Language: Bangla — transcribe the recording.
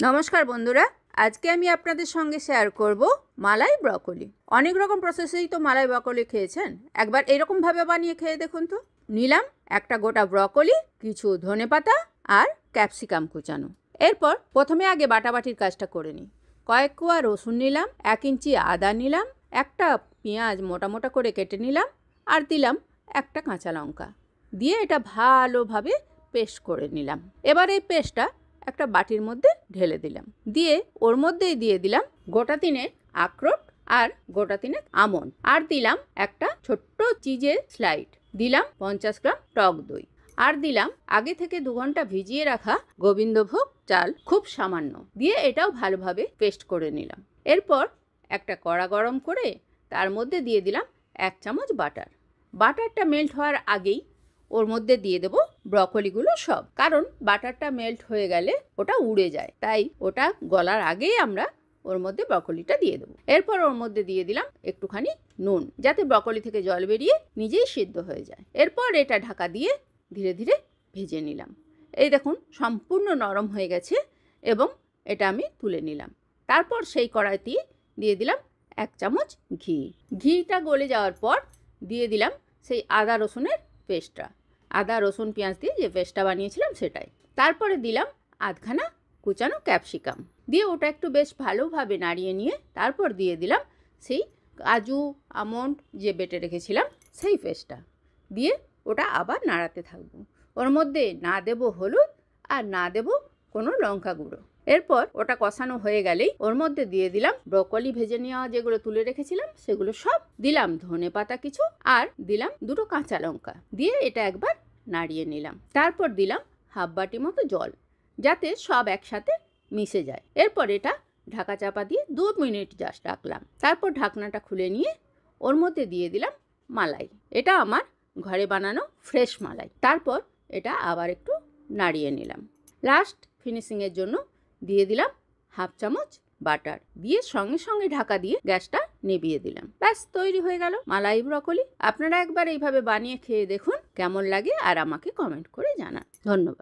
নমস্কার বন্ধুরা, আজকে আমি আপনাদের সঙ্গে শেয়ার করব মালাই ব্রকলি। অনেক রকম প্রসেসেই তো মালাই ব্রকলি খেয়েছেন, একবার এরকমভাবে বানিয়ে খেয়ে দেখুন তো। নিলাম একটা গোটা ব্রকলি, কিছু ধনেপাতা আর ক্যাপসিকাম কুচানো। এরপর প্রথমে আগে বাটাবাটির কাজটা করে নিই। কয়েক কোয়া রসুন নিলাম, 1 ইঞ্চি আদা নিলাম, একটা পেঁয়াজ মোটা মোটা করে কেটে নিলাম, আর দিলাম একটা কাঁচা লঙ্কা। দিয়ে এটা ভালোভাবে পেস্ট করে নিলাম। এবার এই পেস্টটা একটা বাটির মধ্যে ঢেলে দিলাম। দিয়ে ওর মধ্যেই দিয়ে দিলাম গোটা 3 আখরোট আর গোটা 3 আমন্ড, আর দিলাম একটা ছোট্ট চিজের স্লাইড, দিলাম 50 গ্রাম টক দই, আর দিলাম আগে থেকে 2 ঘন্টা ভিজিয়ে রাখা গোবিন্দভোগ চাল, খুব সামান্য। দিয়ে এটাও ভালোভাবে পেস্ট করে নিলাম। এরপর একটা কড়া গরম করে তার মধ্যে দিয়ে দিলাম 1 চামচ বাটার। বাটারটা মেল্ট হওয়ার আগেই ওর মধ্যে দিয়ে দেবো ব্রকলিগুলো সব, কারণ বাটারটা মেল্ট হয়ে গেলে ওটা উড়ে যায়, তাই ওটা গলার আগেই আমরা ওর মধ্যে ব্রকলিটা দিয়ে দেবো। এরপর ওর মধ্যে দিয়ে দিলাম একটুখানি নুন, যাতে ব্রকলি থেকে জল বেরিয়ে নিজেই সিদ্ধ হয়ে যায়। এরপর এটা ঢাকা দিয়ে ধীরে ধীরে ভেজে নিলাম। এই দেখুন সম্পূর্ণ নরম হয়ে গেছে এবং এটা আমি তুলে নিলাম। তারপর সেই কড়াইতে দিয়ে দিলাম 1 চামচ ঘি। ঘিটা গলে যাওয়ার পর দিয়ে দিলাম সেই আদা রসুনের পেস্টটা, আদা রসুন পেঁয়াজ দিয়ে যে পেস্টটা বানিয়েছিলাম সেটাই। তারপরে দিলাম আধখানা কুচানো ক্যাপসিকাম, দিয়ে ওটা একটু বেশ ভালোভাবে নাড়িয়ে নিয়ে তারপর দিয়ে দিলাম সেই কাজু আমন্ড যে বেটে রেখেছিলাম সেই পেস্টটা, দিয়ে ওটা আবার নাড়াতে থাকবো। ওর মধ্যে না দেব হলুদ আর না দেব কোনো লঙ্কা গুঁড়ো। এরপর ওটা কষানো হয়ে গেলেই ওর মধ্যে দিয়ে দিলাম ব্রকলি ভেজে নেওয়া যেগুলো তুলে রেখেছিলাম সেগুলো সব, দিলাম ধনেপাতা কিছু, আর দিলাম 2 কাঁচা লঙ্কা, দিয়ে এটা একবার নাড়িয়ে নিলাম। তারপর দিলাম হাফ বাটি মতো জল, যাতে সব একসাথে মিশে যায়। এরপর এটা ঢাকা চাপা দিয়ে 2 মিনিট জাস্ট রাখলাম। তারপর ঢাকনাটা খুলে নিয়ে ওর মধ্যে দিয়ে দিলাম মালাই। এটা আমার ঘরে বানানো ফ্রেশ মালাই। তারপর এটা আবার একটু নাড়িয়ে নিলাম। লাস্ট ফিনিশিংয়ের জন্য দিয়ে দিলাম হাফ চামচ বাটার, দিয়ে সঙ্গে সঙ্গে ঢাকা দিয়ে গ্যাসটা নিভিয়ে দিলাম। ব্যাস তৈরি হয়ে গেল মালাই ব্রকলি। আপনারা একবার এইভাবে বানিয়ে খেয়ে দেখুন কেমন লাগে, আর আমাকে কমেন্ট করে জানান। ধন্যবাদ।